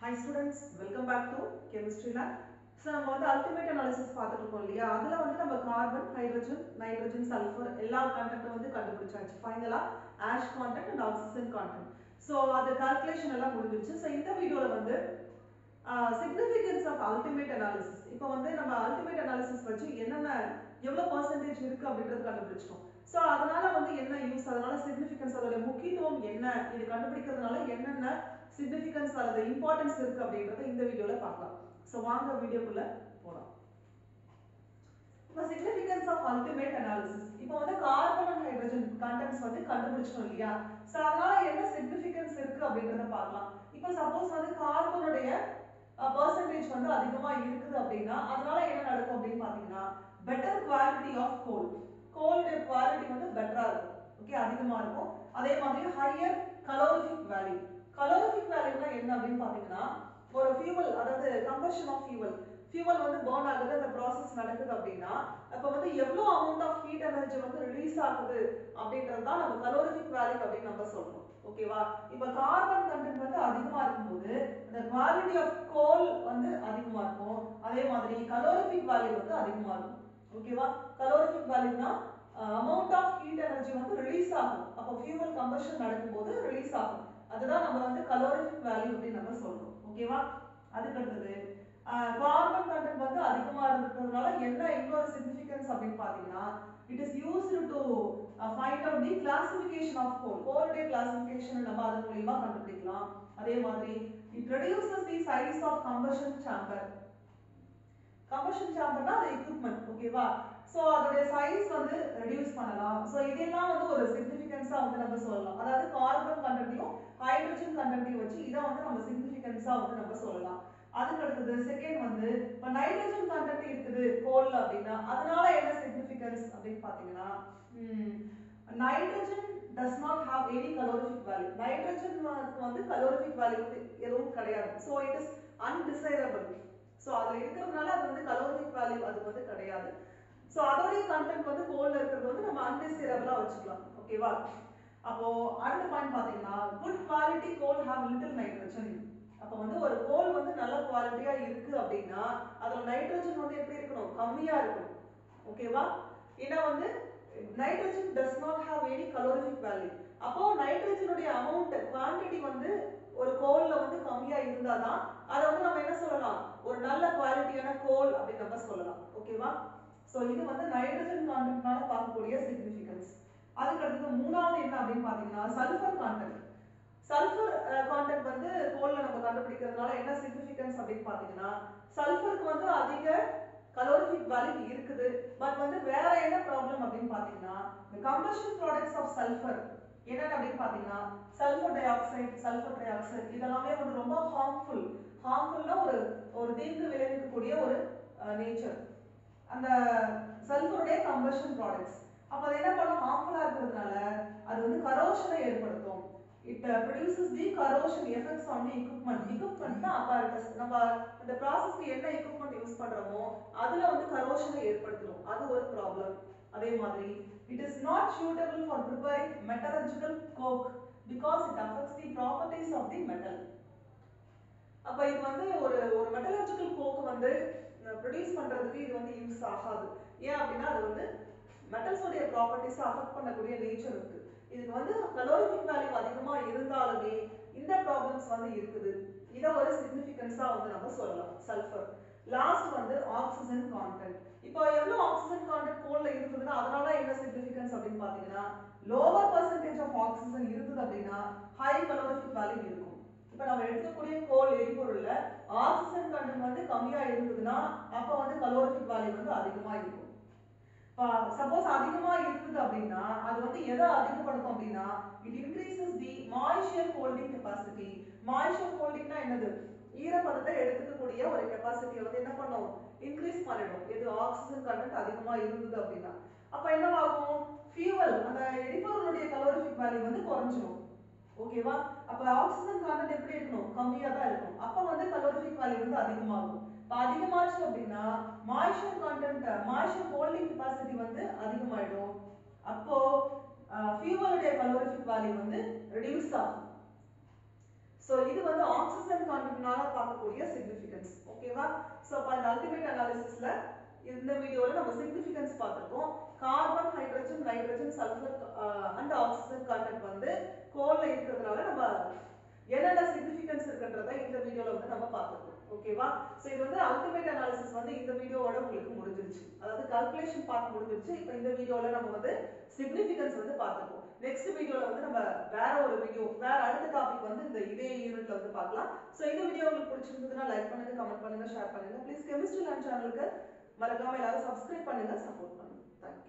Hi students, welcome back to chemistry lab. So நம்ம வந்து ultimate analysis பார்த்துட்டு இருக்கோம் இல்லையா? அதுல வந்து நம்ம கார்பன், ஹைட்ரஜன், நைட்ரஜன், சல்ஃபர் எல்லா கண்டென்ட்டும் வந்து கண்டுபிடிச்சாச்சு. ஃபைனலா ash content and oxygen content. So அது calculation எல்லாம் முடிஞ்சிருச்சு. So இந்த வீடியோல வந்து significance of ultimate analysis. இப்போ வந்து நம்ம ultimate analysis வச்சு என்னென்ன எவ்வளவு percentage இருக்கு அப்படின்றது கண்டுபிடிச்சிட்டோம். So அதனால வந்து என்ன யூஸ், அதனால significance, அதோட முக்கியத்துவம் என்ன, இது கண்டுபிடிக்கிறதுனால என்னென்ன significance அல்லது importance இருக்கு அப்படின்றத இந்த வீடியோல பார்க்கலாம். So வாங்க வீடியோக்குள்ள போலாம். இப்போ significance of ultimate analysis. இப்போ வந்து கார்பன் and ஹைட்ரஜன் contents வந்து கண்டுபிடிச்சிட்டோம் இல்லையா? So அதனால என்ன significance இருக்கு அப்படின்றத பார்க்கலாம். இப்போ சப்போஸ் வந்து கார்பனுடைய percentage வந்து அதிகமா இருக்குது அப்படின்னா அதனால என்ன நடக்கும் அப்படின்னு பாத்தீங்கன்னா better quality of coal. கோல்ட குவாலிட்டி வந்து பெட்டரா இருக்கும். ஓகே, அதிகமா இருக்கும். அதே மாதிரி higher calorific value. calorific value என்ன அப்படின்னு பாத்தீங்கன்னா ஒரு fuel, அதாவது combustion of fuel வந்து burn ஆகுது, அந்த process நடக்குது அப்படின்னா அப்ப வந்து எவ்வளவு amount of heat energy வந்து ரிலீஸ் ஆகுது அப்படின்றது தான் நம்ம calorific value அப்படின்னு நம்ம சொல்றோம். ஓகேவா? இப்ப கார்பன் கண்டென்ட் வந்து அதிகமா இருக்கும்போது the quality of coal வந்து அதிகமா இருக்கும். அதே மாதிரி calorific value வந்து அதிகமா இருக்கும். ஓகேவா? calorific value னா amount of heat energy வந்து ரிலீஸ் ஆகும். அப்ப fuel combustion நடக்கும்போது ரிலீஸ் ஆகும். அதுதான் நம்ம வந்து calorific value அப்படி நம்ம சொல்றோம். ஓகேவா? அதுக்கு அடுத்தது கார்பன் கண்டென்ட் வந்து அதிகமா இருக்கிறதுனால என்ன இன்னொரு significance அப்படின்னு பாத்தீங்கன்னா it is used to find out the classification of coal. coal classification நம்ம அதன் மூலமா கண்டுபிடிக்கலாம். அதே மாதிரி it reduces the size of combustion chamber. combustion chamber னா அது equipment. ஓகேவா? சோ அதோட சைஸ் வந்து ரெடியூஸ் பண்ணலாம். சோ இதெல்லாம் வந்து ஒரு சிக்னிஃபிகன்ஸா வந்து நம்ம சொல்லலாம். அதாவது கார்பன் கண்டென்ட்டையும் ஹைட்ரஜன் கண்டென்ட்டையும் வச்சு இத வந்து நம்ம சிக்னிஃபிகன்ஸா வந்து நம்ம சொல்லலாம். அதுக்கு அடுத்தது செகண்ட் வந்து இப்ப நைட்ரஜன் கண்டென்ட் இருக்குது கோல்ல அப்படின்னா அதனால என்ன சிக்னிஃபிகன்ஸ் அப்படின்னு பாத்தீங்கன்னா nitrogen does not have any calorific value. Nitrogen வந்து calorific value எதுவும் கிடையாது. so it is undesirable. so அதுல இருக்கிறதுனால அது வந்து calorific value அது வந்து கிடையாது. so அதோட கண்டென்ட் வந்து கோல்ல இருக்கிறது வந்து நம்ம undesirable-ஆ வச்சுக்கலாம். ஓகேவா? அப்போ அடுத்த பாயிண்ட் பாத்தீங்கன்னா good quality coal have little nitrogen. அப்ப வந்து ஒரு கோல் வந்து நல்ல குவாலிட்டியா இருக்கு அப்படின்னா அதுல நைட்ரஜன் வந்து எப்படி இருக்கணும், கம்மியா இருக்கணும். ஓகேவா? ஏன்னா வந்து nitrogen does not have any calorific value. அப்போ நைட்ரஜனுடைய அமௌண்ட் குவாண்டிட்டி வந்து ஒரு கோல்ல வந்து கம்மியா இருந்தாதான் அத வந்து நம்ம என்ன சொல்லலாம், ஒரு நல்ல குவாலிட்டியான கோல் அப்படி நம்ம சொல்லலாம். ஓகேவா? சோ இது வந்து நைட்ரஜன் கான்டென்ட்னால பார்க்கக்கூடிய சிக்னிஃபிகன்ஸ். அதுக்கு அடுத்து மூணாவது என்ன அப்படின்னு பாத்தீங்கன்னா சல்ஃபர் கான்டென்ட். சல்ஃபர் கான்டென்ட் வந்து கோல்ல நம்ம கண்டுபிடிக்கிறதுனால என்ன சிக்னிஃபிகன்ஸ் அப்படின்னு பாத்தீங்கன்னா சல்ஃபருக்கு வந்து அதிக calorific value இருக்குது. பட் வந்து வேற என்ன ப்ராப்ளம் அப்படின்னு பாத்தீங்கன்னா the combustion products of sulfur என்ன அப்படின்னு பாத்தீங்கன்னா சல்ஃபர் டை ஆக்சைடு இதெல்லாமே வந்து ரொம்ப ஹார்ம்ஃபுல்னா ஒரு தீங்கு விளைவிக்கக்கூடிய ஒரு நேச்சர் அந்த சல்ஃபருடைய combustion products. அப்ப அது என்ன பண்ணும், ஹார்ம்ஃபுல்லா இருக்கிறதுனால அது வந்து கரோஷனை ஏற்படுத்தும். it produces the corrosion effects on the equipment னா apparatus. நம்ம அந்த ப்ராசஸ்க்கு என்ன equipment யூஸ் பண்றோமோ அதுல வந்து கரோஷனை ஏற்படுத்தும். அது ஒரு ப்ராப்ளம். அதே மாதிரி it is not suitable for preparing metallurgical coke because it affects the properties of the metal. அப்ப இது வந்து ஒரு மெட்டலர்ஜிக்கல் கோக் வந்து ப்ரொடியூஸ் பண்றதுக்கு இது வந்து யூஸ் ஆகாது. ஏன் அப்படின்னா அது வந்து மெட்டல்ஸ் உடைய ப்ராப்பர்ட்டிஸ் அஃபெக்ட் பண்ணக்கூடிய நேச்சர் இருக்கு. இதுக்கு வந்து calorific value அதிகமா இருந்தாலுமே இந்த ப்ராப்ளம்ஸ் வந்து இருக்குது. இத ஒரு சிக்னிஃபிகன்ஸா வந்து நம்ம சொல்லலாம் சல்ஃபர். லாஸ்ட் வந்து ஆக்சிஜன் கான்டென்ட். இப்போ எவ்வளவு ஆக்சிஜன் கான்டென்ட் கோல்ல இருக்குதுன்னா அதனால என்ன சிக்னிஃபிகன்ஸ் அப்படின்னு பாத்தீங்கன்னா லோவர் பர்சன்டேஜ் ஆஃப் ஆக்சிஜன் இருக்குது அப்படின்னா ஹை calorific value இருக்கும். இப்ப நம்ம எடுக்கக்கூடிய கோல் எரிபொருள்ல ஆக்சிஜன் கண்டென்ட் வந்து கம்மியா இருக்குதுன்னா அப்ப வந்து calorific value வந்து அதிகமா இருக்கும். சப்போஸ் அதிகமா இருக்குது அப்படின்னா அது வந்து எதை அதிகப்படுத்தும் அப்படின்னா it increases the moisture holding capacity. moisture holdingனா என்னது, ஈரப்பதத்தை எடுத்துக்கக்கூடிய ஒரு கெபாசிட்டியை வந்து என்ன பண்ணும், இன்க்ரீஸ் பண்ணிடும். இது ஆக்சிஜன் கண்டென்ட் அதிகமா இருந்தது அப்படின்னா அப்ப என்னவாகும், ஃபியூவல் அந்த எரிபொருளுடைய calorific value வந்து குறைஞ்சிடும். ஓகேவா? அப்ப ஆக்சிஜன் கான்டென்ட் எப்படி இருக்கணும், கம்மியா தான் இருக்கும். அப்ப வந்து calorific value வந்து அதிகமாகும். அதிகமாச்சு அப்படின்னா மாய்ஸ்சர் ஹோல்டிங் கெபாசிட்டி வந்து அதிகமாயிடும். அப்போ ஃபியூவலுடைய calorific value வந்து ரெடியூஸ் ஆகும். ஸோ இது வந்து ஆக்சிஜன் கான்டென்ட்னால பார்க்கக்கூடிய சிக்னிஃபிகன்ஸ். ஓகேவா? ஸோ அப்போ அந்த அல்டிமேட் அனாலிசிஸ்ல இந்த வீடியோல நம்ம சிக்னிஃபிகன்ஸ் பார்த்துருக்கோம். Carbon, hydrogen, nitrogen, sulphur and oxygen content வந்து கோல்ல இருக்கிறதுனால நம்ம என்னென்ன சிக்னிஃபிகன்ஸ் இருக்குன்றதை இந்த வீடியோல வந்து நம்ம பார்த்துருக்கோம். ஓகேவா? ஸோ இது வந்து அல்டிமேட் அனாலிசிஸ் வந்து இந்த வீடியோவோட உங்களுக்கு முடிஞ்சிருச்சு. அதாவது கால்குலேஷன் பார்ட் முடிஞ்சிருச்சு. இப்போ இந்த வீடியோல நம்ம வந்து சிக்னிஃபிகன்ஸ் வந்து பார்த்துருக்கோம். நெக்ஸ்ட் வீடியோல வந்து நம்ம வேற ஒரு வீடியோ, வேற அடுத்த டாபிக் வந்து இதே யூனிட்ல வந்து பார்க்கலாம். ஸோ இந்த வீடியோ உங்களுக்கு பிடிச்சிருந்ததுன்னா லைக் பண்ணுங்க, கமெண்ட் பண்ணுங்க, ஷேர் பண்ணுங்க. ப்ளீஸ் கெமிஸ்ட்ரி லேர்ன் சேனலுக்கு மறக்காம எல்லாரும் சப்ஸ்கிரைப் பண்ணுங்க, சப்போர்ட் பண்ணுங்க. தேங்க்யூ.